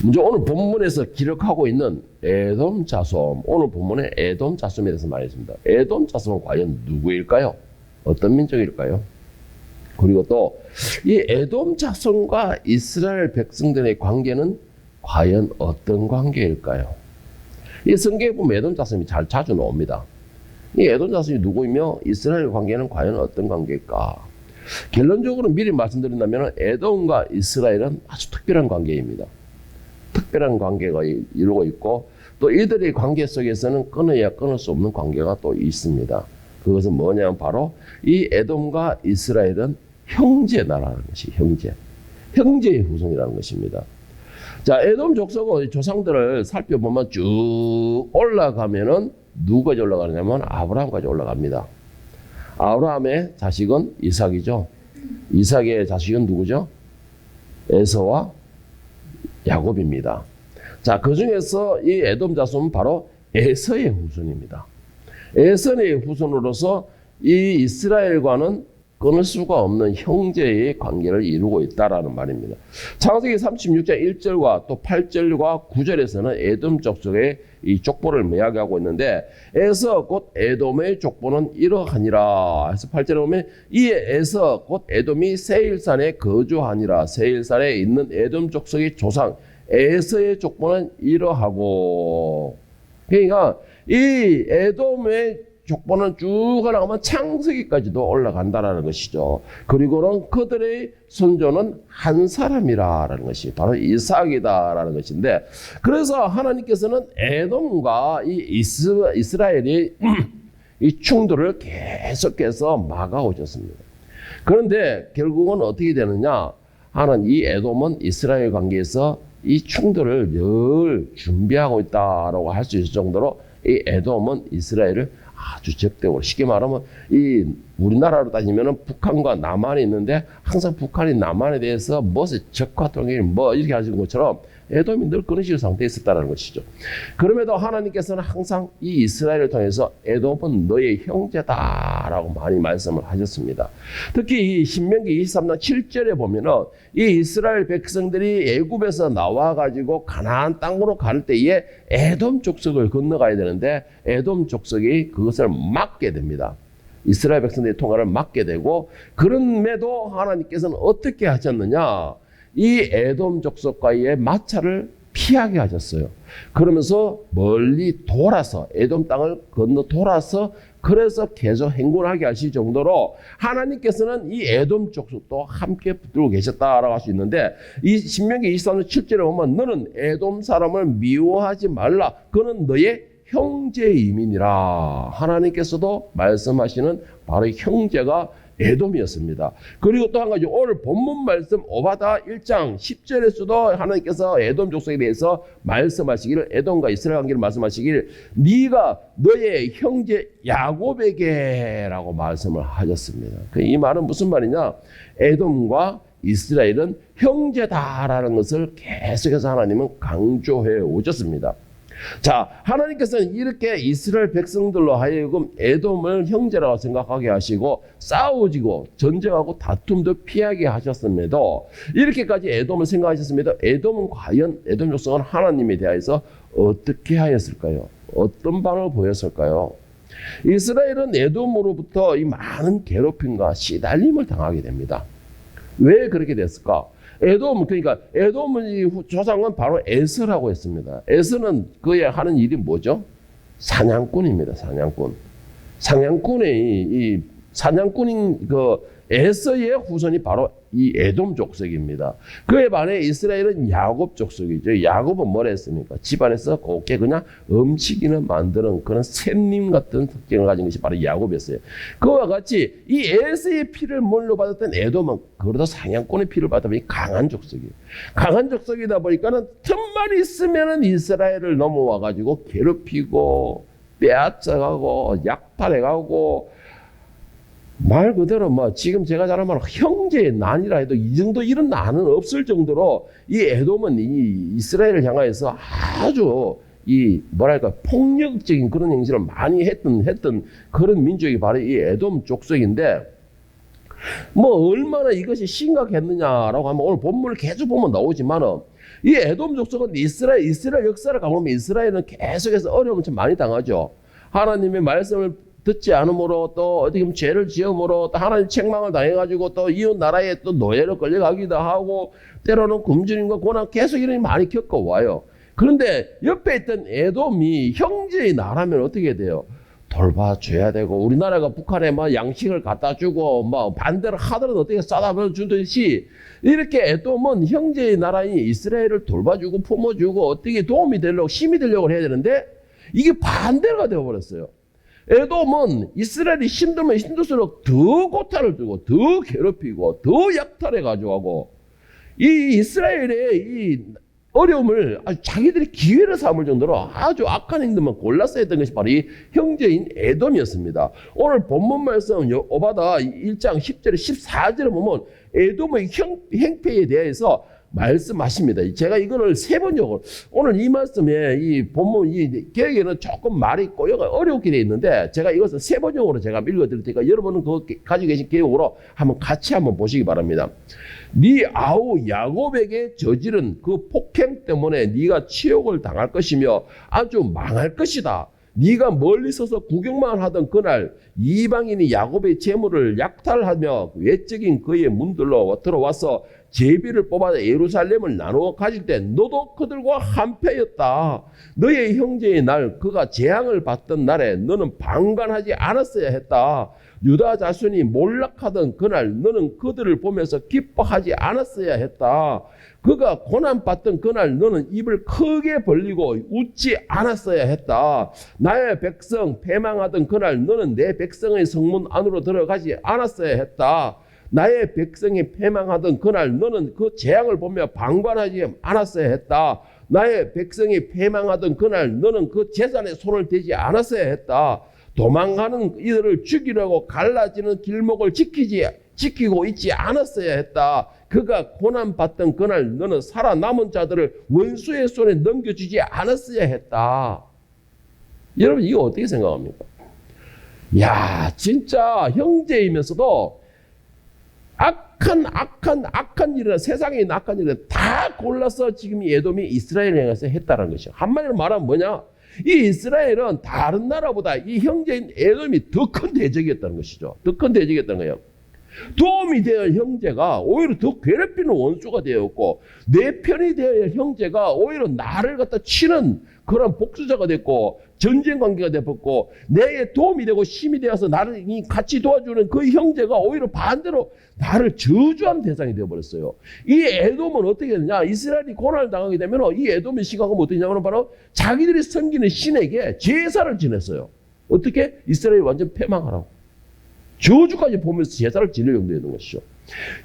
먼저 오늘 본문에서 기록하고 있는 에돔 자손, 오늘 본문의 에돔 자손에 대해서 말했습니다. 에돔 자손은 과연 누구일까요? 어떤 민족일까요? 그리고 또 이 에돔 자손과 이스라엘 백성들의 관계는 과연 어떤 관계일까요? 이 성경에 보면 에돔 자손이 자주 나옵니다. 이 에돔 자손이 누구이며 이스라엘 관계는 과연 어떤 관계일까? 결론적으로 미리 말씀드린다면 에돔과 이스라엘은 아주 특별한 관계입니다. 특별한 관계가 이루고 있고 또 이들의 관계 속에서는 끊어야 끊을 수 없는 관계가 또 있습니다. 그것은 뭐냐면 바로 이 에돔과 이스라엘은 형제다라는 것이 형제의 후손이라는 것입니다. 자, 에돔 족속의 조상들을 살펴보면 쭉 올라가면은 누구까지 올라가느냐면 아브라함까지 올라갑니다. 아브라함의 자식은 이삭이죠. 이삭의 자식은 누구죠? 에서와 야곱입니다. 자, 그 중에서 이 에돔 자손은 바로 에서의 후손입니다. 에서의 후손으로서 이 이스라엘과는 끊을 수가 없는 형제의 관계를 이루고 있다라는 말입니다. 창세기 36장 1절과 또 8절과 9절에서는 에돔 족속의 이 족보를 이야기하고 있는데 에서 곧 에돔의 족보는 이러하니라. 그래서 8절에 보면 이에 에서 곧 에돔이 세일산에 거주하니라. 세일산에 있는 에돔 족속의 조상 에서의 족보는 이러하고. 그러니까 이 에돔의 족보는 쭉 올라가면 창세기까지도 올라간다라는 것이죠. 그리고는 그들의 선조는 한 사람이라는 것이 바로 이삭이다라는 것인데, 그래서 하나님께서는 에돔과 이 이스라엘이 이 충돌을 계속해서 막아오셨습니다. 그런데 결국은 어떻게 되느냐? 하나님 이 에돔은 이스라엘 관계에서 이 충돌을 늘 준비하고 있다라고 할 수 있을 정도로 이 에돔은 이스라엘을 아주 적대적으로, 쉽게 말하면 이 우리나라로 따지면은 북한과 남한이 있는데 항상 북한이 남한에 대해서 무엇을 적과 동일 뭐 이렇게 하시는 것처럼 에돔이 늘 그런 식의 상태에 있었다는 것이죠. 그럼에도 하나님께서는 항상 이 이스라엘을 통해서 에돔은 너의 형제다라고 많이 말씀을 하셨습니다. 특히 이 신명기 23장 7절에 보면은 이 이스라엘 백성들이 애굽에서 나와가지고 가나안 땅으로 갈 때에 에돔 족속을 건너가야 되는데 에돔 족속이 그것을 막게 됩니다. 이스라엘 백성들의 통과를 막게 되고, 그럼에도 하나님께서는 어떻게 하셨느냐? 이 에돔 족속과의 마찰을 피하게 하셨어요. 그러면서 멀리 돌아서 에돔 땅을 건너 돌아서 그래서 계속 행군하게 하실 정도로 하나님께서는 이 에돔 족속도 함께 붙들고 계셨다라고 할 수 있는데, 이 신명기 23장 7절에 보면 너는 에돔 사람을 미워하지 말라. 그는 너의 형제임이니라. 하나님께서도 말씀하시는 바로 형제가 에돔이었습니다. 그리고 또 한 가지, 오늘 본문 말씀 오바다 1장 10절에서도 하나님께서 에돔 족속에 대해서 말씀하시기를, 에돔과 이스라엘 관계를 말씀하시기를 네가 너의 형제 야곱에게 라고 말씀을 하셨습니다. 이 말은 무슨 말이냐? 에돔과 이스라엘은 형제다라는 것을 계속해서 하나님은 강조해 오셨습니다. 자, 하나님께서는 이렇게 이스라엘 백성들로 하여금 에돔을 형제라고 생각하게 하시고 싸우지고 전쟁하고 다툼도 피하게 하셨음에도, 이렇게까지 에돔을 생각하셨음에도 에돔은 과연, 에돔 족속은 하나님에 대해서 어떻게 하였을까요? 어떤 반응을 보였을까요? 이스라엘은 에돔으로부터 이 많은 괴롭힘과 시달림을 당하게 됩니다. 왜 그렇게 됐을까? 에돔, 그러니까 에돔의 조상은 바로 에서라고 했습니다. 에서는 그의 하는 일이 뭐죠? 사냥꾼입니다. 사냥꾼의 사냥꾼인 그 에서의 후손이 바로 이 에돔 족속입니다. 그에 반해 이스라엘은 야곱 족속이죠. 야곱은 뭘 했습니까? 집안에서 곱게 그냥 음식이나 만드는 그런 샘님 같은 특징을 가진 것이 바로 야곱이었어요. 그와 같이 이 에서의 피를 물려받았던 에돔은 그러다 사냥꾼의 피를 받다 보니 강한 족속이에요. 강한 족속이다 보니까는 틈만 있으면은 이스라엘을 넘어와가지고 괴롭히고 빼앗아가고 약탈해가고, 말 그대로 뭐 지금 제가 잘 알면 형제의 난이라 해도 이 정도 이런 난은 없을 정도로 이 에돔은 이 이스라엘을 향하여서 아주 이 뭐랄까 폭력적인 그런 행실을 많이 했던 그런 민족이 바로 이 에돔 족속인데, 뭐 얼마나 이것이 심각했느냐라고 하면 오늘 본문을 계속 보면 나오지만은 이 에돔 족속은 이스라엘 역사를 가보면 이스라엘은 계속해서 어려움을 좀 많이 당하죠. 하나님의 말씀을 듣지 않으므로 또 어떻게 보면 죄를 지음으로 또 하나님 책망을 당해가지고 또 이웃 나라에 또 노예로 끌려가기도 하고 때로는 굶주림과 고난 계속 이런 일이 많이 겪어와요. 그런데 옆에 있던 에돔이 형제의 나라면 어떻게 돼요? 돌봐줘야 되고 우리나라가 북한에 막 양식을 갖다 주고 막 반대로 하더라도 어떻게 싸다 주듯이 이렇게 에돔은 형제의 나라인 이스라엘을 돌봐주고 품어주고 어떻게 도움이 되려고 힘이 되려고 해야 되는데 이게 반대가 되어버렸어요. 에돔은 이스라엘이 힘들면 힘들수록 더 고탈을 주고 더 괴롭히고 더 약탈해 가지고 이 이스라엘의 이 어려움을 아주 자기들이 기회를 삼을 정도로 아주 악한 행동만 골라서 했던 것이 바로 이 형제인 에돔이었습니다. 오늘 본문 말씀 오바다 1장 10절에 14절에 보면 에돔의 행패에 대해서 말씀하십니다. 제가 이거를 세 번역으로 오늘 이 말씀에 이 본문 이 개혁에는 조금 말이 꼬여가 어렵게 되어 있는데 제가 이것을 세 번역으로 제가 읽어드릴 테니까 여러분은 그거 가지고 계신 개혁으로 한번 같이 한번 보시기 바랍니다. 네 아우 야곱에게 저지른 그 폭행 때문에 네가 치욕을 당할 것이며 아주 망할 것이다. 네가 멀리 서서 구경만 하던 그날 이방인이 야곱의 재물을 약탈하며 외적인 그의 문들로 들어와서 제비를 뽑아서 예루살렘을 나누어 가질 때 너도 그들과 한패였다. 너의 형제의 날 그가 재앙을 받던 날에 너는 방관하지 않았어야 했다. 유다 자손이 몰락하던 그날 너는 그들을 보면서 기뻐하지 않았어야 했다. 그가 고난받던 그날 너는 입을 크게 벌리고 웃지 않았어야 했다. 나의 백성 패망하던 그날 너는 내 백성의 성문 안으로 들어가지 않았어야 했다. 나의 백성이 패망하던 그날 너는 그 재앙을 보며 방관하지 않았어야 했다. 나의 백성이 패망하던 그날 너는 그 재산에 손을 대지 않았어야 했다. 도망가는 이들을 죽이려고 갈라지는 길목을 지키고 있지 않았어야 했다. 그가 고난받던 그날 너는 살아남은 자들을 원수의 손에 넘겨주지 않았어야 했다. 여러분 이거 어떻게 생각합니까? 야 진짜 형제이면서도 악한 일이나 세상에 있는 악한 일을 다 골라서 지금 이 에돔이 이스라엘에 향해서 했다는 것이죠. 한마디로 말하면 뭐냐? 이 이스라엘은 다른 나라보다 이 형제인 에돔이 더 큰 대적이었다는 것이죠. 더 큰 대적이었다는 거예요. 도움이 되어야 형제가 오히려 더 괴롭히는 원수가 되었고 내 편이 되어야 형제가 오히려 나를 갖다 치는 그런 복수자가 됐고 전쟁 관계가 되었고 내게 도움이 되고 힘이 되어서 나를 같이 도와주는 그 형제가 오히려 반대로 나를 저주하는 대상이 되어버렸어요. 이 에돔은 어떻게 되냐? 이스라엘이 고난을 당하게 되면 이 에돔의 시각은 어떻게 되냐면 바로 자기들이 섬기는 신에게 제사를 지냈어요. 어떻게? 이스라엘이 완전 패망하라고. 저주까지 보면서 제사를 지낼 정도였던 것이죠.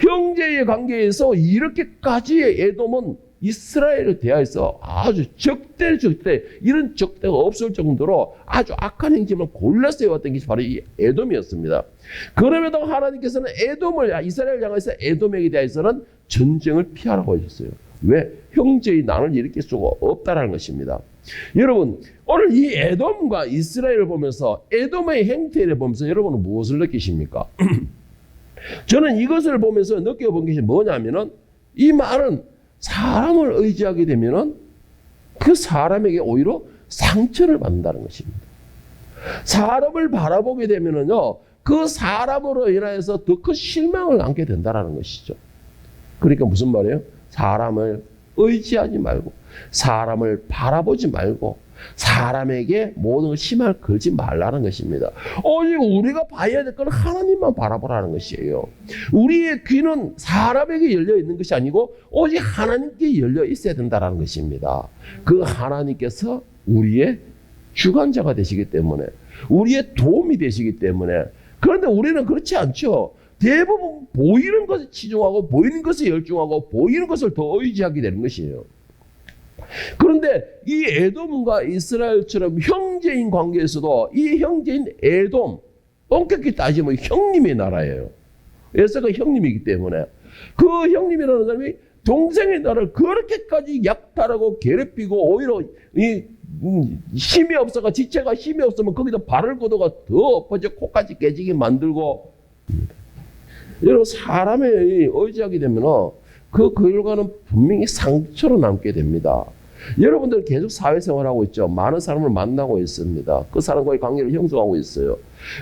형제의 관계에서 이렇게까지 에돔은 이스라엘에 대하여서 아주 적대 이런 적대가 없을 정도로 아주 악한 행짐을 골라서 해왔던 것이 바로 이 에돔이었습니다. 그럼에도 하나님께서는 이스라엘을 향해서 에돔에게 대해서는 전쟁을 피하라고 하셨어요. 왜? 형제의 난을 일으킬 수가 없다라는 것입니다. 여러분 오늘 이 에돔과 이스라엘을 보면서 에돔의 행태를 보면서 여러분은 무엇을 느끼십니까? 저는 이것을 보면서 느껴본 것이 뭐냐면은 이 말은 사람을 의지하게 되면은 그 사람에게 오히려 상처를 받는다는 것입니다. 사람을 바라보게 되면은요 그 사람으로 인하여서 더 큰 실망을 안게 된다는 것이죠. 그러니까 무슨 말이에요? 사람을 의지하지 말고 사람을 바라보지 말고 사람에게 모든 힘을 걸지 말라는 것입니다. 오직 우리가 봐야 될 건 하나님만 바라보라는 것이에요. 우리의 귀는 사람에게 열려 있는 것이 아니고 오직 하나님께 열려 있어야 된다는 것입니다. 그 하나님께서 우리의 주관자가 되시기 때문에 우리의 도움이 되시기 때문에 그런데 우리는 그렇지 않죠. 대부분 보이는 것에 치중하고 보이는 것에 열중하고 보이는 것을 더 의지하게 되는 것이에요. 그런데 이 에돔과 이스라엘처럼 형제인 관계에서도 이 형제인 에돔 엄격히 따지면 형님의 나라예요. 에서가 형님이기 때문에 그 형님이라는 사람이 동생의 나라를 그렇게까지 약탈하고 괴롭히고 오히려 힘이 없어가 지체가 힘이 없으면 거기다 발을 걷어가 더 엎어져 코까지 깨지게 만들고 여러분 사람에 의지하게 되면 그 결과는 분명히 상처로 남게 됩니다. 여러분들은 계속 사회생활하고 있죠. 많은 사람을 만나고 있습니다. 그 사람과의 관계를 형성하고 있어요.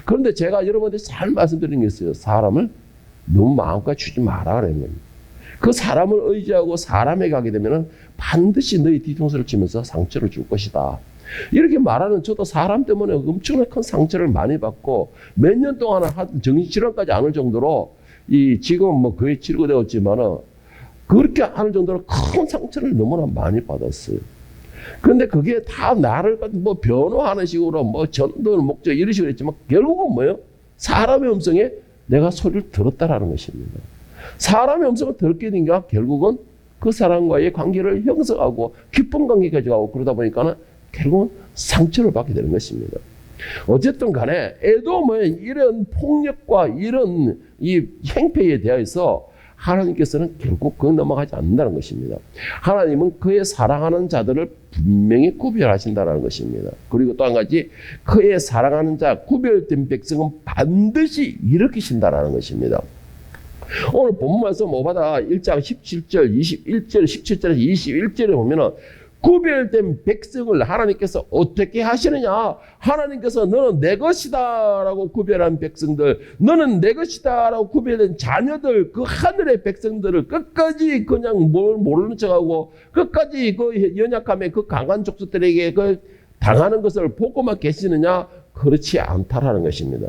그런데 제가 여러분한테 잘 말씀드린 게 있어요. 사람을 너무 마음까지 주지 마라 그러는 겁니다. 그 사람을 의지하고 사람에 가게 되면 반드시 너희 뒤통수를 치면서 상처를 줄 것이다. 이렇게 말하는 저도 사람 때문에 엄청나게 큰 상처를 많이 받고 몇 년 동안 정신질환까지 안 올 정도로 지금은 뭐 거의 치료되었지만은 그렇게 하는 정도로 큰 상처를 너무나 많이 받았어요. 그런데 그게 다 나를 뭐 변호하는 식으로 뭐 전도의 목적 이런 식으로 했지만 결국은 뭐예요? 사람의 음성에 내가 소리를 들었다라는 것입니다. 사람의 음성을 들었게 되니까 결국은 그 사람과의 관계를 형성하고 깊은 관계까지 가고 그러다 보니까는 결국은 상처를 받게 되는 것입니다. 어쨌든 간에 에돔의 이런 폭력과 이런 이 행패에 대해서 하나님께서는 결국 그 넘어가지 않는다는 것입니다. 하나님은 그의 사랑하는 자들을 분명히 구별하신다는 것입니다. 그리고 또 한 가지 그의 사랑하는 자 구별된 백성은 반드시 일으키신다는 것입니다. 오늘 본문 말씀 오바다 1장 17절, 21절, 17절에서 21절에 보면은 구별된 백성을 하나님께서 어떻게 하시느냐? 하나님께서 너는 내 것이다 라고 구별한 백성들, 너는 내 것이다 라고 구별된 자녀들, 그 하늘의 백성들을 끝까지 그냥 모르는 척하고 끝까지 그 연약함에 그 강한 족속들에게 그 당하는 것을 보고만 계시느냐? 그렇지 않다라는 것입니다.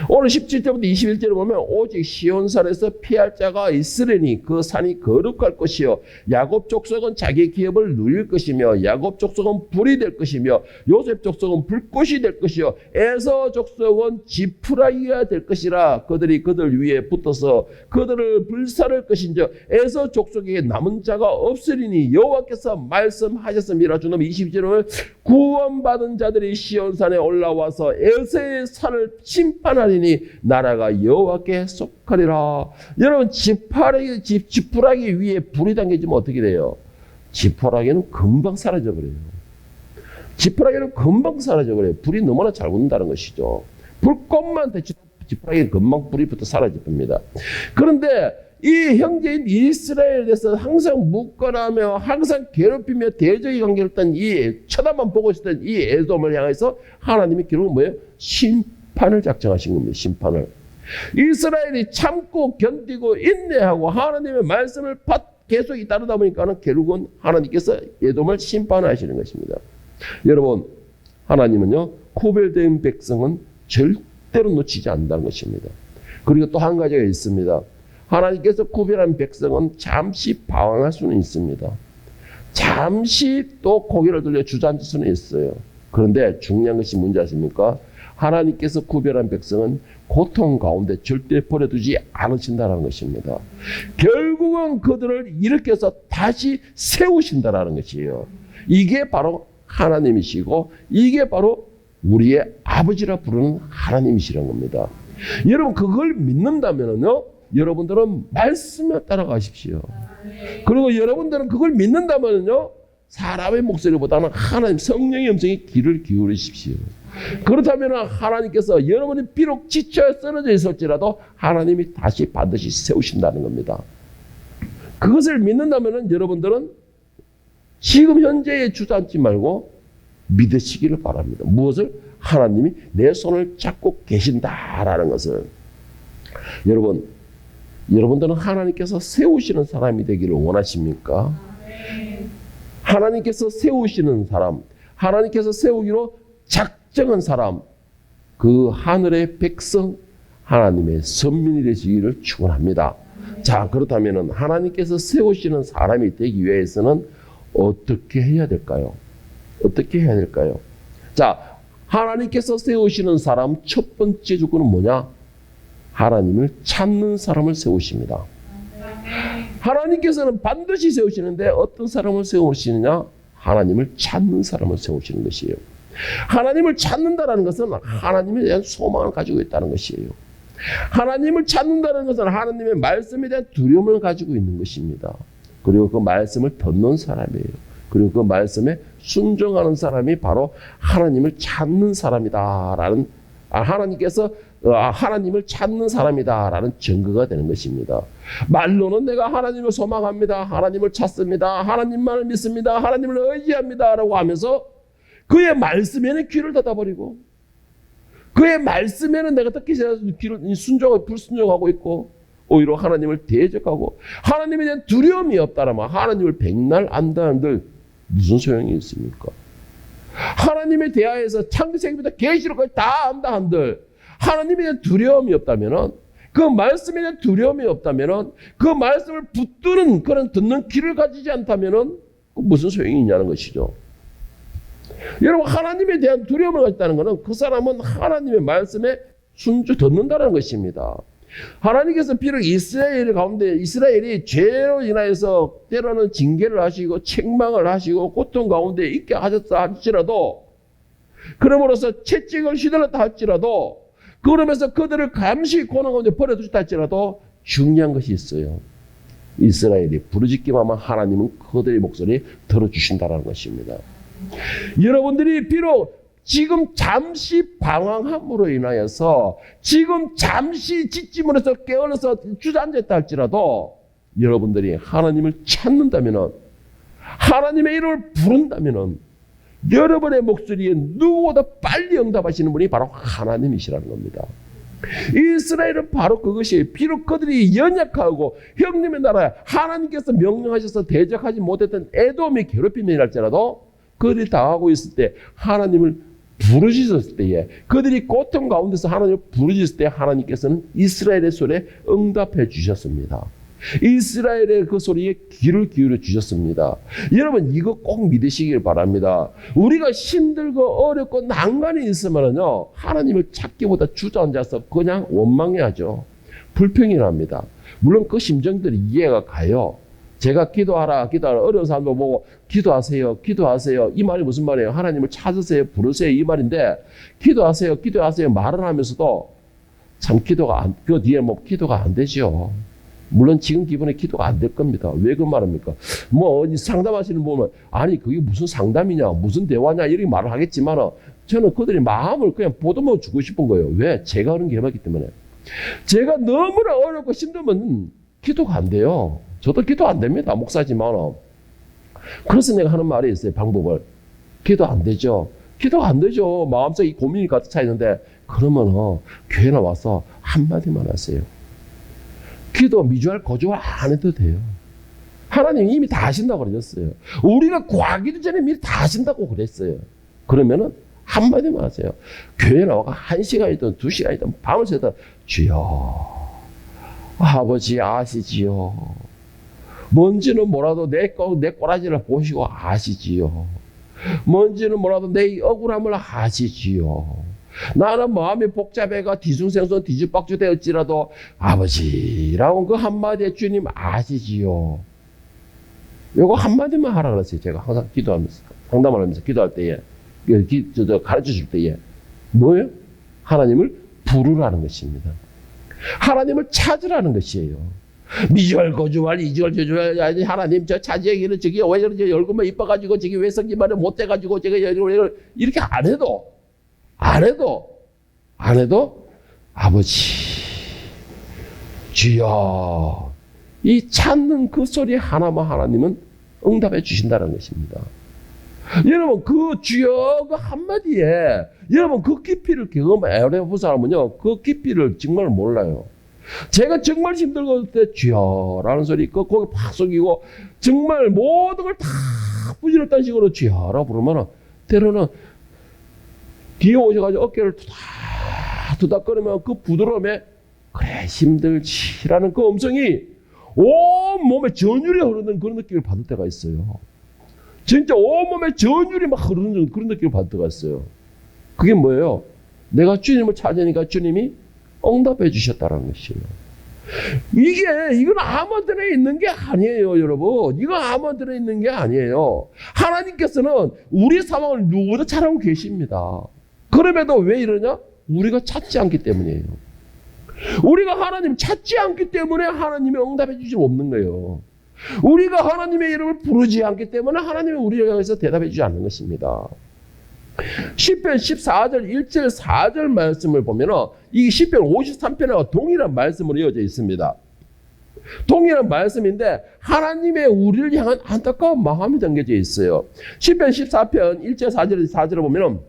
오늘 17절부터 21절을 보면 오직 시온산에서 피할 자가 있으리니 그 산이 거룩할 것이요 야곱 족속은 자기 기업을 누릴 것이며 야곱 족속은 불이 될 것이며 요셉 족속은 불꽃이 될 것이요 에서 족속은 지푸라기가 될 것이라 그들이 그들 위에 붙어서 그들을 불살할 것인즉 에서 족속에게 남은 자가 없으리니 여호와께서 말씀하셨습니다. 주님 22절은 구원받은 자들이 시온산에 올라와서 에서의 산을 심판하리니 나라가 여호와께 속하리라. 여러분 지푸라기 위에 불이 당겨지면 어떻게 돼요? 지푸라기는 금방 사라져버려요. 지푸라기는 금방 사라져버려요. 불이 너무나 잘 붙는다는 것이죠. 불꽃만 대치도 지푸라기는 금방 불이 붙어 사라집니다. 그런데 이 형제인 이스라엘에 대해서 항상 묻거나며 항상 괴롭히며 대적의 관계를 했던 이 쳐다만 보고 있었던 이 에돔을 향해서 하나님이 결국 뭐예요? 심판을 작정하신 겁니다. 심판을. 이스라엘이 참고 견디고 인내하고 하나님의 말씀을 계속 따르다 보니까는 결국은 하나님께서 에돔을 심판하시는 것입니다. 여러분, 하나님은요, 구별된 백성은 절대로 놓치지 않는다는 것입니다. 그리고 또 한 가지가 있습니다. 하나님께서 구별한 백성은 잠시 방황할 수는 있습니다. 잠시 또 고개를 들려 주저앉을 수는 있어요. 그런데 중요한 것이 뭔지 아십니까? 하나님께서 구별한 백성은 고통 가운데 절대 버려두지 않으신다는 것입니다. 결국은 그들을 일으켜서 다시 세우신다는 것이에요. 이게 바로 하나님이시고 이게 바로 우리의 아버지라 부르는 하나님이시라는 겁니다. 여러분 그걸 믿는다면요, 여러분들은 말씀에 따라가십시오. 그리고 여러분들은 그걸 믿는다면요, 사람의 목소리보다는 하나님 성령의 음성에 귀를 기울이십시오. 그렇다면 하나님께서 여러분이 비록 지쳐 쓰러져 있을지라도 하나님이 다시 반드시 세우신다는 겁니다. 그것을 믿는다면 여러분들은 지금 현재에 주저앉지 말고 믿으시기를 바랍니다. 무엇을? 하나님이 내 손을 잡고 계신다라는 것을. 여러분들은 하나님께서 세우시는 사람이 되기를 원하십니까? 하나님께서 세우시는 사람, 하나님께서 세우기로 작정한 사람, 그 하늘의 백성, 하나님의 선민이 되시기를 축원합니다. 자, 그렇다면 하나님께서 세우시는 사람이 되기 위해서는 어떻게 해야 될까요? 어떻게 해야 될까요? 자, 하나님께서 세우시는 사람 첫 번째 조건은 뭐냐? 하나님을 찾는 사람을 세우십니다. 하나님께서는 반드시 세우시는데 어떤 사람을 세우시느냐? 하나님을 찾는 사람을 세우시는 것이에요. 하나님을 찾는다는 것은 하나님에 대한 소망을 가지고 있다는 것이에요. 하나님을 찾는다는 것은 하나님의 말씀에 대한 두려움을 가지고 있는 것입니다. 그리고 그 말씀을 듣는 사람이에요. 그리고 그 말씀에 순종하는 사람이 바로 하나님을 찾는 사람이다라는, 하나님께서 하나님을 찾는 사람이다라는 증거가 되는 것입니다. 말로는 내가 하나님을 소망합니다. 하나님을 찾습니다. 하나님만을 믿습니다. 하나님을 의지합니다라고 하면서 그의 말씀에는 귀를 닫아버리고 그의 말씀에는 내가 듣기 싫어서 귀를 순종하고 불순종하고 있고 오히려 하나님을 대적하고 하나님에 대한 두려움이 없다라면 하나님을 백날 안다는들 무슨 소용이 있습니까? 하나님에 대하여서 창세기부터 계시록까지 다 안다 한들 하나님에 대한 두려움이 없다면은 그 말씀에 대한 두려움이 없다면은 그 말씀을 붙드는 그런 듣는 귀를 가지지 않다면은 무슨 소용이 있냐는 것이죠. 여러분 하나님에 대한 두려움을 가졌다는 것은 그 사람은 하나님의 말씀에 듣는다는 것입니다. 하나님께서 비록 이스라엘이 죄로 인하여서 때로는 징계를 하시고 책망을 하시고 고통 가운데 있게 하셨다 할지라도 그러므로서 채찍을 휘둘렀다 할지라도 그러면서 그들을 감시 고난 가운데 버려두셨다 할지라도 중요한 것이 있어요. 이스라엘이 부르짖기만 하면 하나님은 그들의 목소리 들어주신다는 것입니다. 여러분들이 비록 지금 잠시 방황함으로 인하여서 지금 잠시 지침으로서 깨어나서 주저앉았다 할지라도 여러분들이 하나님을 찾는다면 하나님의 이름을 부른다면 여러분의 목소리에 누구보다 빨리 응답하시는 분이 바로 하나님이시라는 겁니다. 이스라엘은 바로 그것이에요. 비록 그들이 연약하고 형님의 나라에 하나님께서 명령하셔서 대적하지 못했던 에돔의 괴롭힘이 날지라도 그들이 당하고 있을 때 하나님을 부르짖었을 때에 그들이 고통 가운데서 하나님을 부르짖을 때 하나님께서는 이스라엘의 소리에 응답해 주셨습니다. 이스라엘의 그 소리에 귀를 기울여 주셨습니다. 여러분 이거 꼭 믿으시길 바랍니다. 우리가 힘들고 어렵고 난관이 있으면요 하나님을 찾기보다 주저앉아서 그냥 원망해야죠. 불평이 납니다. 물론 그 심정들이 이해가 가요. 제가 기도하라 어려운 사람도 보고 기도하세요 이 말이 무슨 말이에요? 하나님을 찾으세요 부르세요 이 말인데 기도하세요 말을 하면서도 참 그 뒤에 기도가 안 되죠. 물론 지금 기분에 기도가 안 될 겁니다. 왜 그 말입니까? 상담하시는 분은 아니 그게 무슨 상담이냐 무슨 대화냐 이렇게 말을 하겠지만 저는 그들의 마음을 그냥 보듬어 주고 싶은 거예요. 왜? 제가 그런 경험이기 때문에. 제가 너무나 어렵고 힘들면 기도가 안 돼요. 저도 기도 안 됩니다. 목사지만. 그래서 내가 하는 말이 있어요. 방법을. 기도 안 되죠. 기도가 안 되죠. 마음속에 고민이 가득 차 있는데 그러면 교회 나와서 한마디만 하세요. 기도 미주알 거주알 안 해도 돼요. 하나님 이미 다 하신다고 그러셨어요. 우리가 구하기도 전에 미리 다 하신다고 그랬어요. 그러면은 한마디만 하세요. 교회 나와가 1시간이든 2시간이든 밤을 새다 주여 아버지 아시지요. 뭔지는 뭐라도 내 꼬라지를 보시고 아시지요. 뭔지는 뭐라도 내 억울함을 아시지요. 나는 마음이 복잡해가 뒤숭생숭 뒤죽박죽 되었지라도 아버지라고 그 한마디에 주님 아시지요. 요거 한마디만 하라 그랬어요. 제가 항상 기도하면서 상담을 하면서 기도할 때에 가르쳐 줄 때에 뭐예요? 하나님을 부르라는 것입니다. 하나님을 찾으라는 것이에요. 미주알 거주알 이주알 저주알 아니 하나님 저 차지하기는 저기 왜 저렇게 얼굴만 이뻐가지고 저기 왜 성기만을 못돼가지고 제가 이렇게 안 해도 아버지 주여 이 찾는 그 소리 하나만 하나님은 응답해 주신다는 것입니다. 여러분 그 주여 그 한마디에 여러분 그 깊이를 경험해 본 사람은요 그 깊이를 정말 몰라요. 제가 정말 힘들고 때 주여라는 소리 그 고개 팍 숙이고 정말 모든 걸 다 부질렀다는 식으로 주여라고 부르면 때로는 뒤에 오셔가지고 어깨를 투닥거리면 그 부드러움에 그래 힘들지라는 그 음성이 온 몸에 전율이 흐르는 그런 느낌을 받을 때가 있어요. 진짜 온몸에 전율이 막 흐르는 그런 느낌을 받을 때가 있어요. 그게 뭐예요? 내가 주님을 찾으니까 주님이 응답해 주셨다는 것이에요. 이건 아무데나 있는 게 아니에요, 여러분. 이거 아무데나 있는 게 아니에요. 하나님께서는 우리 상황을 누구보다 잘 알고 계십니다. 그럼에도 왜 이러냐? 우리가 찾지 않기 때문이에요. 우리가 하나님 찾지 않기 때문에 하나님이 응답해 주지 없는 거예요. 우리가 하나님의 이름을 부르지 않기 때문에 하나님이 우리를 향해서 대답해 주지 않는 것입니다. 시편 14절 1절 4절 말씀을 보면은 이 시편 53편하고 동일한 말씀으로 이어져 있습니다. 동일한 말씀인데 하나님의 우리를 향한 안타까운 마음이 담겨져 있어요. 시편 14편 1절 4절을 보면은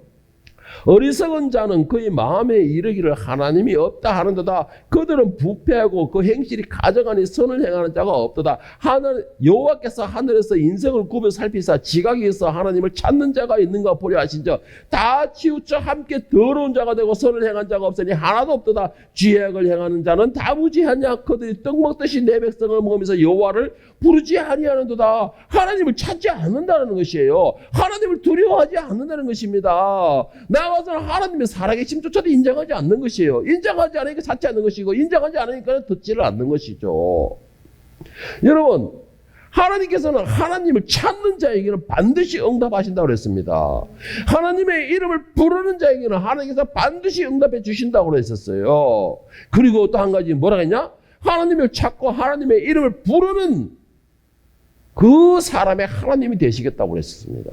어리석은 자는 그의 마음에 이르기를 하나님이 없다 하는도다. 그들은 부패하고 그 행실이 가증하니 선을 행하는 자가 없도다. 여호와께서 하늘에서 인생을 굽어 살피사 지각에서 하나님을 찾는 자가 있는가 보려 하신저 다 치우쳐 함께 더러운 자가 되고 선을 행한 자가 없으니 하나도 없도다. 죄악을 행하는 자는 다 무지하냐. 그들이 떡 먹듯이 내 백성을 먹으면서 여호와를 부르지 아니하는도다. 하나님을 찾지 않는다는 것이에요. 하나님을 두려워하지 않는다는 것입니다. 나와서는 하나님의 살아계심조차도 인정하지 않는 것이에요. 인정하지 않으니까 찾지 않는 것이고 인정하지 않으니까 듣지를 않는 것이죠. 여러분, 하나님께서는 하나님을 찾는 자에게는 반드시 응답하신다고 그랬습니다. 하나님의 이름을 부르는 자에게는 하나님께서 반드시 응답해 주신다고 그랬었어요. 그리고 또 한 가지 뭐라 했냐? 하나님을 찾고 하나님의 이름을 부르는 그 사람의 하나님이 되시겠다고 그랬습니다.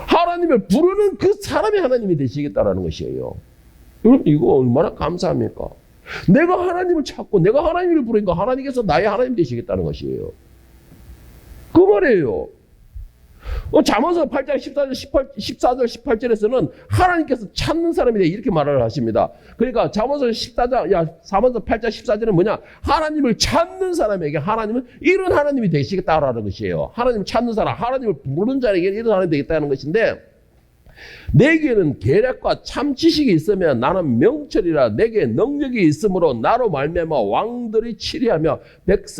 하나님을 부르는 그 사람이 하나님이 되시겠다라는 것이에요. 여러분, 이거 얼마나 감사합니까? 내가 하나님을 찾고 내가 하나님을 부르니까 하나님께서 나의 하나님 되시겠다는 것이에요. 그 말이에요. 잠언서 8장 14절 18절에서는 하나님께서 찾는 사람이 돼 이렇게 말을 하십니다. 그러니까 잠언서 8장 14절은 뭐냐? 하나님을 찾는 사람에게 하나님은 이런 하나님이 되시겠다라는 것이에요. 하나님을 찾는 사람, 하나님을 부르는 자에게 이런 하나님이 되겠다는 것인데 내게는 계략과 참 지식이 있으면 나는 명철이라. 내게 능력이 있으므로 나로 말미암아 왕들이 치리하며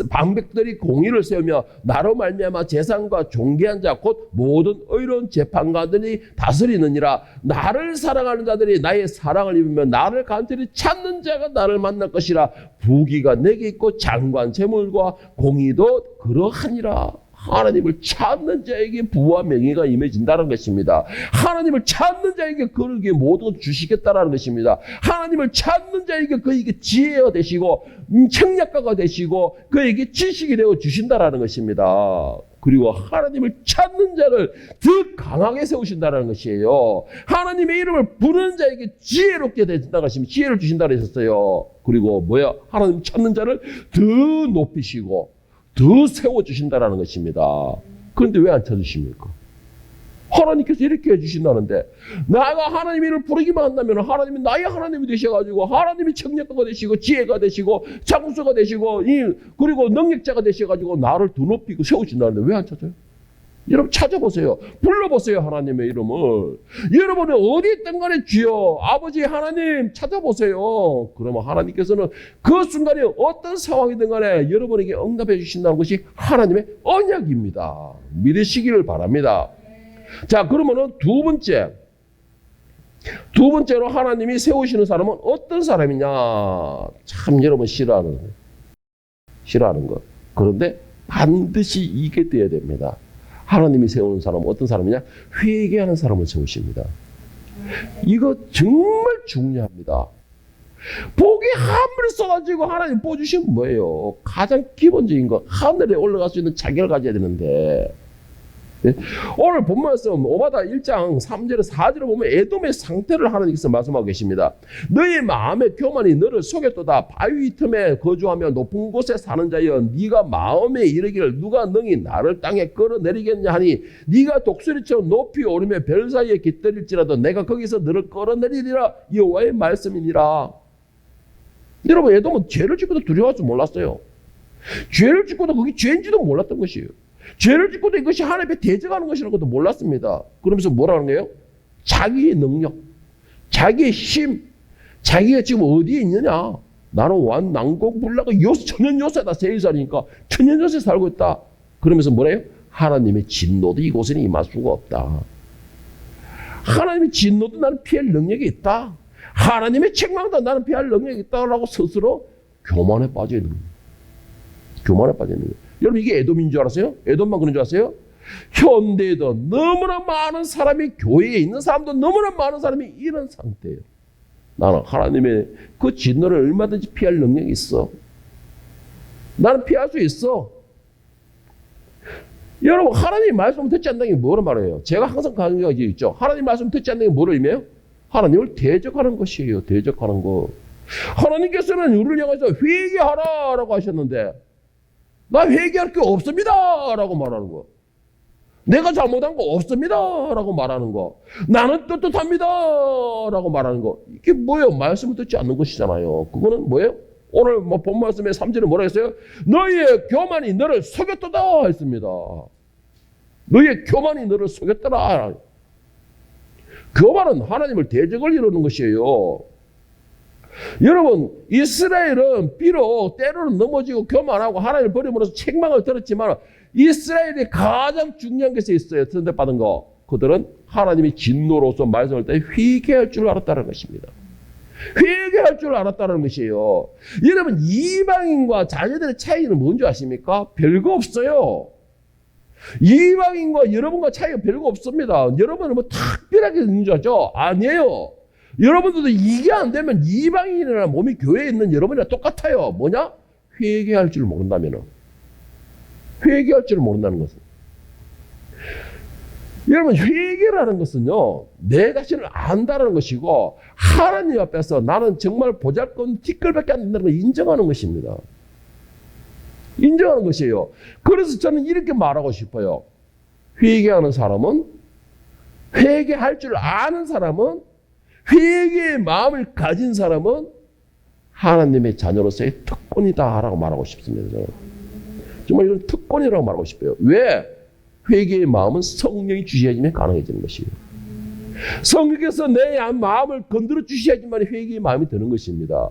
방백들이 공의를 세우며 나로 말미암아 재상과 존귀한 자 곧 모든 의로운 재판관들이 다스리느니라. 나를 사랑하는 자들이 나의 사랑을 입으며 나를 간절히 찾는 자가 나를 만날 것이라. 부귀가 내게 있고 장관 재물과 공의도 그러하니라. 하나님을 찾는 자에게 부와 명예가 임해진다는 것입니다. 하나님을 찾는 자에게 그에게 모두 주시겠다라는 것입니다. 하나님을 찾는 자에게 그에게 지혜가 되시고 청략가가 되시고 그에게 지식이 되어 주신다라는 것입니다. 그리고 하나님을 찾는 자를 더 강하게 세우신다는 것이에요. 하나님의 이름을 부르는 자에게 지혜롭게 되신다는 것입니다. 지혜를 주신다고 했었어요. 그리고 뭐야? 하나님 찾는 자를 더 높이시고 더 세워주신다는 것입니다. 그런데 왜 안 찾으십니까? 하나님께서 이렇게 해주신다는데 내가 하나님 이름을 부르기만 한다면 하나님이 나의 하나님이 되셔가지고 하나님이 청력가가 되시고 지혜가 되시고 장수가 되시고 그리고 능력자가 되셔가지고 나를 더 높이고 세우신다는데 왜 안 찾아요? 여러분 찾아보세요. 불러보세요. 하나님의 이름을. 여러분은 어디 있든 간에 주여 아버지 하나님 찾아보세요. 그러면 하나님께서는 그 순간에 어떤 상황이든 간에 여러분에게 응답해 주신다는 것이 하나님의 언약입니다. 믿으시기를 바랍니다. 자, 그러면은 두 번째로 하나님이 세우시는 사람은 어떤 사람이냐? 참 여러분 싫어하는 것. 그런데 반드시 이게 돼야 됩니다. 하나님이 세우는 사람은 어떤 사람이냐? 회개하는 사람을 세우십니다. 이거 정말 중요합니다. 복이 아무리 써가지고 하나님 뽑아주시면 뭐예요? 가장 기본적인 거 하늘에 올라갈 수 있는 자격을 가져야 되는데 오늘 본 말씀 오바다 1장 3절에 4절에 보면 에돔의 상태를 하나님께서 말씀하고 계십니다. 너의 마음의 교만이 너를 속였도다. 바위 틈에 거주하며 높은 곳에 사는 자여 네가 마음에 이르기를 누가 능히 나를 땅에 끌어내리겠냐 하니 네가 독수리처럼 높이 오르며 별 사이에 깃들일지라도 내가 거기서 너를 끌어내리리라. 여호와의 말씀이니라. 여러분 에돔은 죄를 짓고도 두려워할 줄 몰랐어요. 죄를 짓고도 그게 죄인지도 몰랐던 것이에요. 죄를 짓고도 이것이 하나님 앞에 대적하는 것이라는 것도 몰랐습니다. 그러면서 뭐라는 거예요? 자기의 능력, 자기의 힘, 자기가 지금 어디에 있느냐? 나는 완난공불락의 천년 요새다. 세일살이니까 천년 요새 살고 있다. 그러면서 뭐래요? 하나님의 진노도 이곳에는 임할 수가 없다. 하나님의 진노도 나는 피할 능력이 있다. 하나님의 책망도 나는 피할 능력이 있다라고 스스로 교만에 빠져 있는 거예요. 교만에 빠져 있는 거예요. 여러분 이게 에돔인 줄 알았어요? 에돔만 그런 줄 아세요? 현대에도 너무나 많은 사람이 교회에 있는 사람도 너무나 많은 사람이 이런 상태예요. 나는 하나님의 그 진노를 얼마든지 피할 능력이 있어. 나는 피할 수 있어. 여러분, 하나님 말씀을 듣지 않는 게 뭐란 말이에요? 제가 항상 강조하고 있죠. 하나님 말씀 듣지 않는 게 뭐를 의미해요? 하나님을 대적하는 것이에요. 대적하는 거. 하나님께서는 우리를 향해서 회개하라라고 하셨는데 나 회개할 게 없습니다 라고 말하는 거. 내가 잘못한 거 없습니다 라고 말하는 거. 나는 떳떳합니다 라고 말하는 거. 이게 뭐예요? 말씀을 듣지 않는 것이잖아요. 그거는 뭐예요? 오늘 본 말씀에 3절에 뭐라 했어요? 너희의 교만이 너를 속였도다 했습니다. 너희의 교만이 너를 속였더라. 교만은 하나님을 대적을 이루는 것이에요. 여러분, 이스라엘은 비록 때로는 넘어지고 교만하고 하나님을 버림으로써 책망을 들었지만 이스라엘이 가장 중요한 것이 있어요. 선택받은 거. 그들은 하나님이 진노로서 말씀할 때 회개할 줄 알았다는 것입니다. 회개할 줄 알았다는 것이에요. 여러분, 이방인과 자녀들의 차이는 뭔지 아십니까? 별거 없어요. 이방인과 여러분과 차이가 별거 없습니다. 여러분은 뭐 특별하게 있는 줄 알죠? 아니에요. 여러분들도 이게 안 되면 이방인이나 몸이 교회에 있는 여러분이랑 똑같아요. 뭐냐? 회개할 줄 모른다면은. 회개할 줄 모른다는 것은. 여러분, 회개라는 것은요, 내 자신을 안다는 것이고, 하나님 앞에서 나는 정말 보잘것 티끌밖에 안 된다는 걸 인정하는 것입니다. 인정하는 것이에요. 그래서 저는 이렇게 말하고 싶어요. 회개하는 사람은, 회개할 줄 아는 사람은, 회개의 마음을 가진 사람은 하나님의 자녀로서의 특권이다라고 말하고 싶습니다. 저는. 정말 이건 특권이라고 말하고 싶어요. 왜? 회개의 마음은 성령이 주셔야지만 가능해지는 것이에요. 성령께서 내 마음을 건드려 주셔야지만 회개의 마음이 드는 것입니다.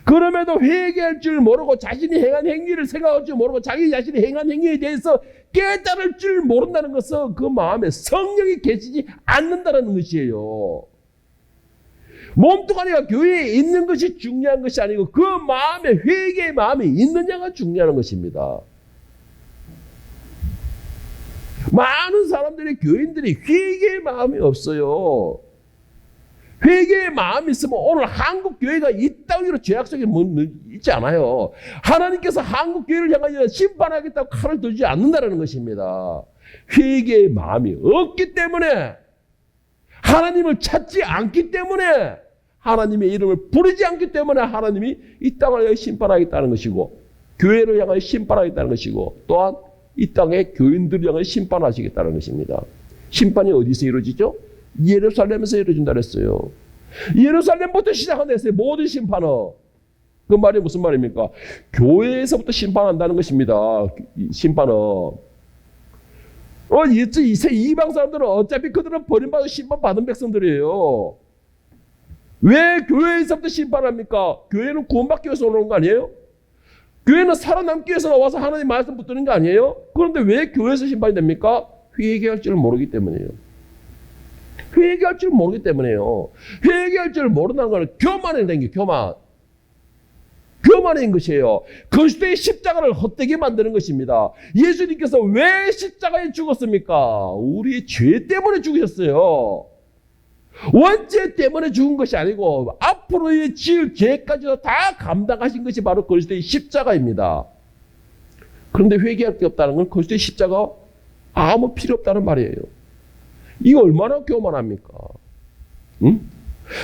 그럼에도 회개할 줄 모르고 자신이 행한 행위를 생각할 줄 모르고 자기 자신이 행한 행위에 대해서 깨달을 줄 모른다는 것은 그 마음에 성령이 계시지 않는다는 것이에요. 몸뚱아리가 교회에 있는 것이 중요한 것이 아니고 그 마음에 회개의 마음이 있느냐가 중요한 것입니다. 많은 사람들이 교인들이 회개의 마음이 없어요. 회개의 마음이 있으면 오늘 한국 교회가 이 따위로 죄악 속에 있지 않아요. 하나님께서 한국 교회를 향하여 심판하겠다고 칼을 들지 않는다는 것입니다. 회개의 마음이 없기 때문에 하나님을 찾지 않기 때문에 하나님의 이름을 부르지 않기 때문에 하나님이 이 땅을 향하여 심판하겠다는 것이고 교회를 향하여 심판하겠다는 것이고 또한 이 땅의 교인들을 향하여 심판하시겠다는 것입니다. 심판이 어디서 이루어지죠? 예루살렘에서 이루어진다 그랬어요. 예루살렘부터 시작한다 했어요. 모든 심판은. 그 말이 무슨 말입니까? 교회에서부터 심판한다는 것입니다. 심판은. 이방 사람들은 어차피 그들은 버림받아 심판받은 백성들이에요. 왜 교회에서부터 심판합니까? 교회는 구원받기 위해서 오는 거 아니에요? 교회는 살아남기 위해서 와서 하나님 말씀 붙드는 거 아니에요? 그런데 왜 교회에서 심판이 됩니까? 회개할 줄 모르기 때문이에요. 회개할 줄 모르기 때문에요. 회개할 줄 모른다는 건 교만이 된 게 교만. 교만인 것이에요. 그리스도의 십자가를 헛되게 만드는 것입니다. 예수님께서 왜 십자가에 죽었습니까? 우리의 죄 때문에 죽으셨어요. 원죄 때문에 죽은 것이 아니고 앞으로의 지을 죄까지도 다 감당하신 것이 바로 그리스도의 십자가입니다. 그런데 회개할 게 없다는 건 그리스도의 십자가 아무 필요 없다는 말이에요. 이거 얼마나 교만합니까? 응?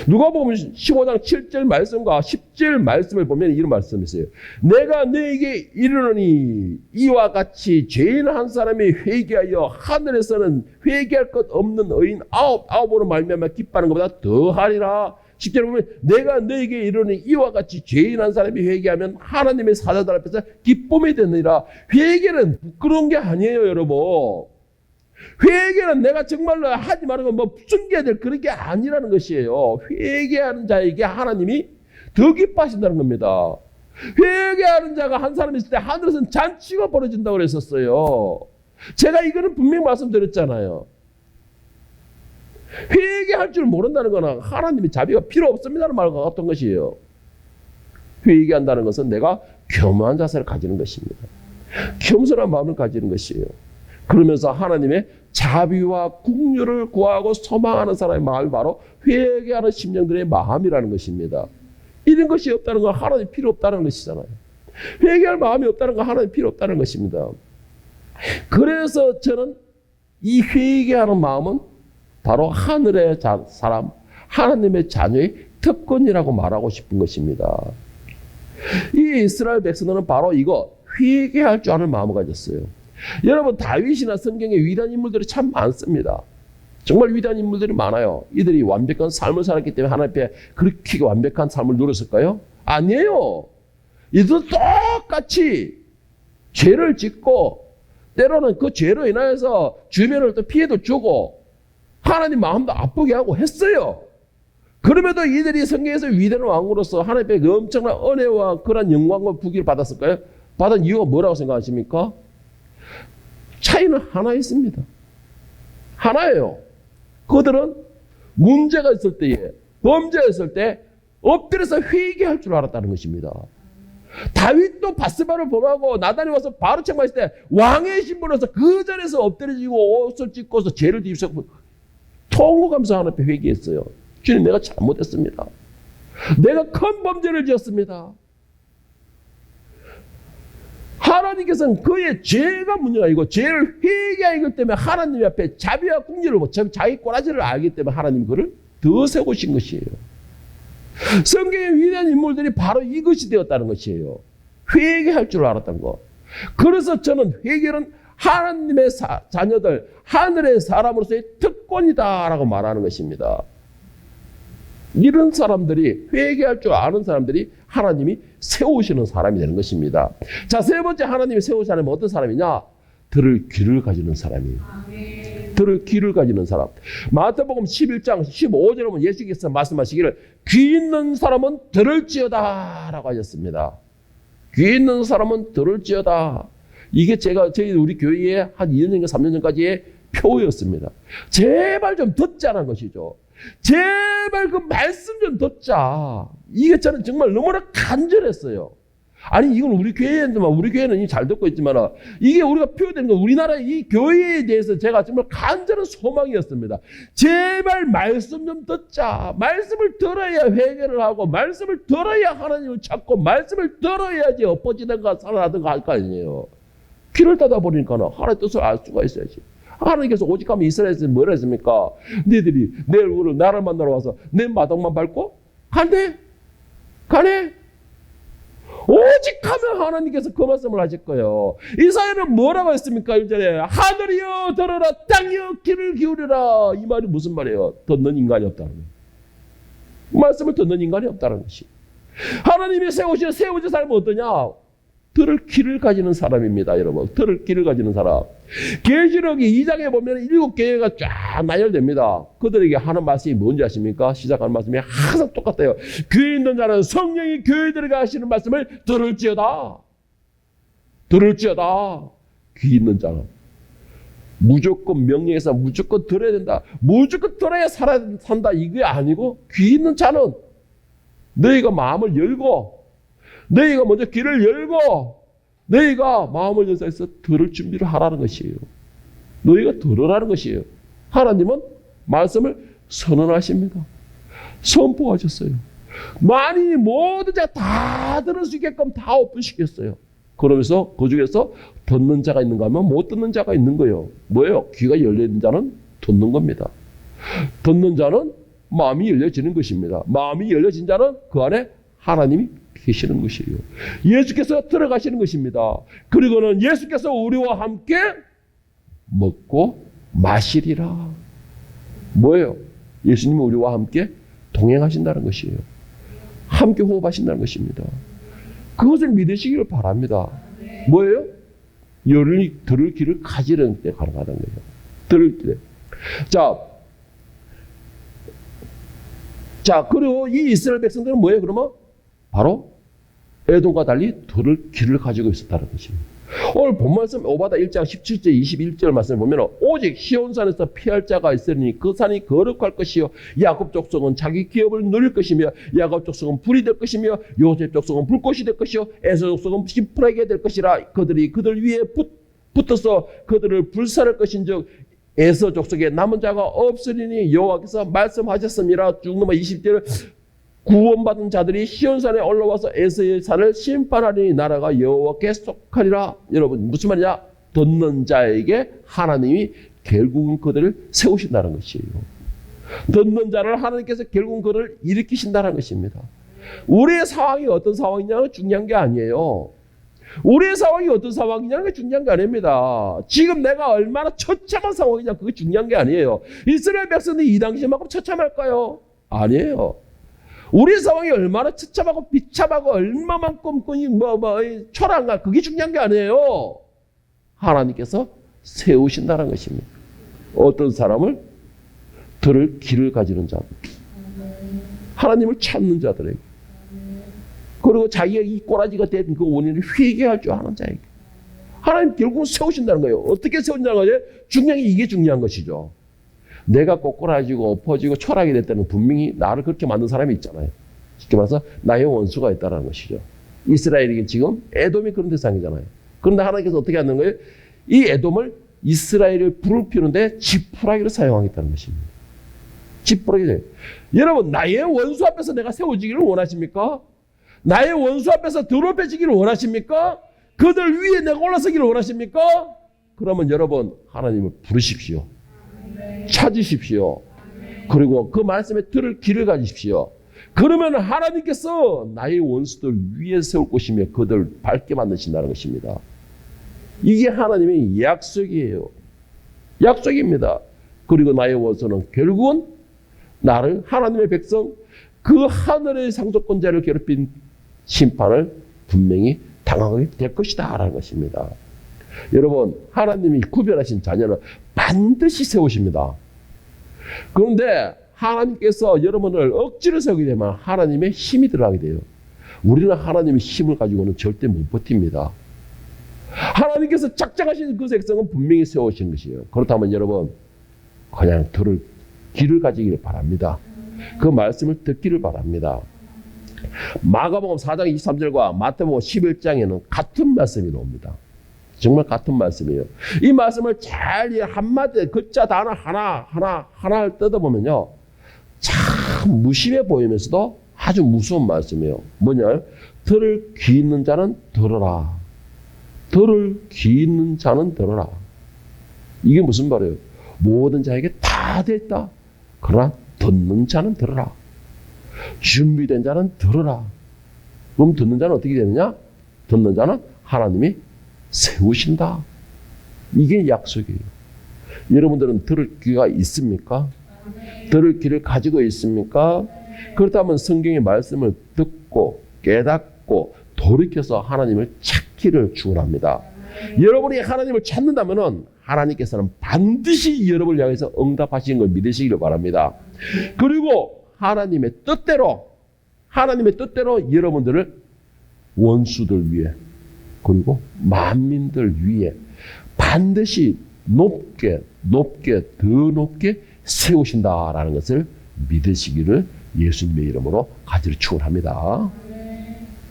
누가복음 15장 7절 말씀과 10절 말씀을 보면 이런 말씀이 있어요. 내가 너에게 이르노니 이와 같이 죄인 한 사람이 회개하여 하늘에서는 회개할 것 없는 의인 아홉으로 말미암아 기뻐하는 것보다 더하리라. 10절에 보면 내가 너에게 이르노니 이와 같이 죄인 한 사람이 회개하면 하나님의 사자들 앞에서 기쁨이 되느니라. 회개는 부끄러운 게 아니에요, 여러분. 회개는 내가 정말로 하지 말고 뭐 숨겨야 될 그런 게 아니라는 것이에요. 회개하는 자에게 하나님이 더 기뻐하신다는 겁니다. 회개하는 자가 한 사람 있을 때 하늘에서는 잔치가 벌어진다고 그랬었어요. 제가 이거는 분명히 말씀드렸잖아요. 회개할 줄 모른다는 거는 하나님의 자비가 필요 없습니다라는 말과 같은 것이에요. 회개한다는 것은 내가 겸허한 자세를 가지는 것입니다. 겸손한 마음을 가지는 것이에요. 그러면서 하나님의 자비와 긍휼을 구하고 소망하는 사람의 마음이 바로 회개하는 심령들의 마음이라는 것입니다. 이런 것이 없다는 건 하나님 필요 없다는 것이잖아요. 회개할 마음이 없다는 건 하나님 필요 없다는 것입니다. 그래서 저는 이 회개하는 마음은 바로 하늘의 사람, 하나님의 자녀의 특권이라고 말하고 싶은 것입니다. 이 이스라엘 백성들은 바로 이거 회개할 줄 아는 마음을 가졌어요. 여러분, 다윗이나 성경에 위대한 인물들이 참 많습니다. 정말 위대한 인물들이 많아요. 이들이 완벽한 삶을 살았기 때문에 하나님 앞에 그렇게 완벽한 삶을 누렸을까요? 아니에요. 이들도 똑같이 죄를 짓고 때로는 그 죄로 인하여서 주변을 또 피해도 주고 하나님 마음도 아프게 하고 했어요. 그럼에도 이들이 성경에서 위대한 왕으로서 하나님의 엄청난 은혜와 그런 영광과 부귀를 받았을까요? 받은 이유가 뭐라고 생각하십니까? 차이는 하나 있습니다. 하나예요. 그들은 문제가 있을 때에, 범죄가 있을 때 엎드려서 회개할 줄 알았다는 것입니다. 다윗도 바스바를 범하고 나단이 와서 바로 책망했을 때 왕의 신분으로서 그 자리에서 엎드려지고 옷을 찢고서 죄를 뒤집고 통곡하면서 하나님 앞에 회개했어요. 주님, 내가 잘못했습니다. 내가 큰 범죄를 지었습니다. 하나님께서는 그의 죄가 문제가 아니고 죄를 회개하기 때문에 하나님 앞에 자비와 긍휼을 자기 꼬라지를 알기 때문에 하나님 그를 더 세우신 것이에요. 성경의 위대한 인물들이 바로 이것이 되었다는 것이에요. 회개할 줄 알았던 것. 그래서 저는 회개는 하나님의 자녀들, 하늘의 사람으로서의 특권이다라고 말하는 것입니다. 이런 사람들이, 회개할 줄 아는 사람들이 하나님이 세우시는 사람이 되는 것입니다. 자, 세 번째 하나님이 세우신 사람은 어떤 사람이냐? 들을 귀를 가지는 사람이에요. 들을 귀를 가지는 사람. 마태복음 11장 15절에 보면 예수께서 말씀하시기를 귀 있는 사람은 들을지어다 라고 하셨습니다. 귀 있는 사람은 들을지어다. 이게 저희 우리 교회에 한 2년 전인가 3년 전까지의 표였습니다. 제발 좀 듣자는 것이죠. 제발 그 말씀 좀 듣자. 이게 저는 정말 너무나 간절했어요. 아니, 이건 우리 교회는 이미 잘 듣고 있지만, 이게 우리가 표현되는 건 우리나라의 이 교회에 대해서 제가 정말 간절한 소망이었습니다. 제발 말씀 좀 듣자. 말씀을 들어야 회개를 하고, 말씀을 들어야 하나님을 찾고, 말씀을 들어야지 엎어지든가 살아나든가 할 거 아니에요. 귀를 닫아 버리니까는 하나님의 뜻을 알 수가 있어야지. 하나님께서 오직 하면 이스라엘에서 뭐라 했습니까? 너희들이 내 얼굴을 나를 만나러 와서 내 마당만 밟고 가네? 오직 하면 하나님께서 그 말씀을 하실 거예요. 이사야는 뭐라고 했습니까? 1절에 하늘이여 들으라, 땅이여 귀를 기울여라. 이 말이 무슨 말이에요? 듣는 인간이 없다는 거예요. 말씀을 듣는 인간이 없다는 것이. 하나님이 세우신 사람은 어떠냐? 들을 귀를 가지는 사람입니다, 여러분. 들을 귀를 가지는 사람. 계시록이 2장에 보면 7교회가 쫙 나열됩니다. 그들에게 하는 말씀이 뭔지 아십니까? 시작하는 말씀이 항상 똑같아요. 귀 있는 자는 성령이 교회들에게 하시는 말씀을 들을지어다. 귀 있는 자는 무조건 명령해서 무조건 들어야 된다. 무조건 들어야 산다. 이게 아니고 귀 있는 자는 너희가 마음을 열고 너희가 먼저 귀를 열고 너희가 마음을 열어서 들을 준비를 하라는 것이에요. 너희가 들으라는 것이에요. 하나님은 말씀을 선언하십니다. 선포하셨어요. 만인이 모든 자가 다 들을 수 있게끔 다 오픈시켰어요. 그러면서 그 중에서 듣는 자가 있는가 하면 못 듣는 자가 있는 거예요. 뭐예요? 귀가 열린 자는 듣는 겁니다. 듣는 자는 마음이 열려지는 것입니다. 마음이 열려진 자는 그 안에 하나님이 계시는 것이에요. 예수께서 들어가시는 것입니다. 그리고는 예수께서 우리와 함께 먹고 마시리라. 뭐예요? 예수님은 우리와 함께 동행하신다는 것이에요. 함께 호흡하신다는 것입니다. 그것을 믿으시기를 바랍니다. 뭐예요? 들을 귀를 가지는 때 가능하다는 거예요. 들을 때. 자, 그리고 이 이스라엘 백성들은 뭐예요, 그러면? 바로 에돔과 달리 들을 귀를 가지고 있었다는 것입니다. 오늘 본 말씀 오바다 1장 17절 21절 말씀을 보면 오직 시온산에서 피할 자가 있으니 그 산이 거룩할 것이요 야곱 족속은 자기 기업을 누릴 것이며 야곱 족속은 불이 될 것이며 요셉 족속은 불꽃이 될 것이요 에서 족속은 심플하게 될 것이라. 그들이 그들 위에 붙어서 그들을 불살할 것인즉 에서 족속에 남은 자가 없으리니 여호와께서 말씀하셨습니다. 쭉 넘어 20절 구원받은 자들이 시온산에 올라와서 에서의 산을 심판하리니 나라가 여호와께 속하리라. 여러분 무슨 말이냐? 듣는 자에게 하나님이 결국은 그들을 세우신다는 것이에요. 듣는 자를 하나님께서 결국은 그를 일으키신다는 것입니다. 우리의 상황이 어떤 상황이냐는 중요한 게 아니에요. 우리의 상황이 어떤 상황이냐는 게 중요한 게 아닙니다. 지금 내가 얼마나 처참한 상황이냐 그게 중요한 게 아니에요. 이스라엘 백성들이 이 당시만큼 처참할까요? 아니에요. 우리 상황이 얼마나 처참하고 비참하고 얼마만큼 초라한가 그게 중요한 게 아니에요. 하나님께서 세우신다는 것입니다. 어떤 사람을 들을 길을 가지는 자들, 하나님을 찾는 자들에게, 그리고 자기가 이 꼬라지가 된 그 원인을 회개할 줄 아는 자에게 하나님 결국은 세우신다는 거예요. 어떻게 세운다는 거죠? 이게 중요한 것이죠. 내가 꼬꾸라지고 엎어지고 초라하게 됐다는 분명히 나를 그렇게 만든 사람이 있잖아요. 쉽게 말해서 나의 원수가 있다는 것이죠. 이스라엘이 지금 에돔이 그런 대상이잖아요. 그런데 하나님께서 어떻게 하는 거예요? 이 에돔을 이스라엘을 불을 피우는데 지푸라기를 사용하겠다는 것입니다. 지푸라기. 여러분, 나의 원수 앞에서 내가 세워지기를 원하십니까? 나의 원수 앞에서 더럽혀지기를 원하십니까? 그들 위에 내가 올라서기를 원하십니까? 그러면 여러분, 하나님을 부르십시오. 찾으십시오. 그리고 그 말씀에 들을 길을 가지십시오. 그러면 하나님께서 나의 원수들 위에 세울 것이며 그들 밟게 만드신다는 것입니다. 이게 하나님의 약속이에요. 약속입니다. 그리고 나의 원수는 결국은 나를 하나님의 백성 그 하늘의 상속권자를 괴롭힌 심판을 분명히 당하게 될 것이다 라는 것입니다. 여러분, 하나님이 구별하신 자녀는 반드시 세우십니다. 그런데 하나님께서 여러분을 억지로 세우게 되면 하나님의 힘이 들어가게 돼요. 우리는 하나님의 힘을 가지고는 절대 못 버팁니다. 하나님께서 작정하신 그 백성은 분명히 세우신 것이에요. 그렇다면 여러분, 그냥 들을 길을 가지기를 바랍니다. 그 말씀을 듣기를 바랍니다. 마가복음 4장 23절과 마태복음 11장에는 같은 말씀이 나옵니다. 정말 같은 말씀이에요. 이 말씀을 잘 한마디에 글자 단어 하나 뜯어보면요, 참 무심해 보이면서도 아주 무서운 말씀이에요. 뭐냐? 들을 귀 있는 자는 들어라. 들을 귀 있는 자는 들어라. 이게 무슨 말이에요? 모든 자에게 다 됐다. 그러나 듣는 자는 들어라. 준비된 자는 들어라. 그럼 듣는 자는 어떻게 되느냐? 듣는 자는 하나님이 세우신다. 이게 약속이에요. 여러분들은 들을 귀가 있습니까? 들을 귀를 가지고 있습니까? 그렇다면 성경의 말씀을 듣고 깨닫고 돌이켜서 하나님을 찾기를 축원합니다. 여러분이 하나님을 찾는다면 하나님께서는 반드시 여러분을 향해서 응답하시는 걸 믿으시기를 바랍니다. 그리고 하나님의 뜻대로 여러분들을 원수들 위해 그리고 만민들 위해 반드시 높게 더 높게 세우신다라는 것을 믿으시기를 예수님의 이름으로 가지를 축원합니다.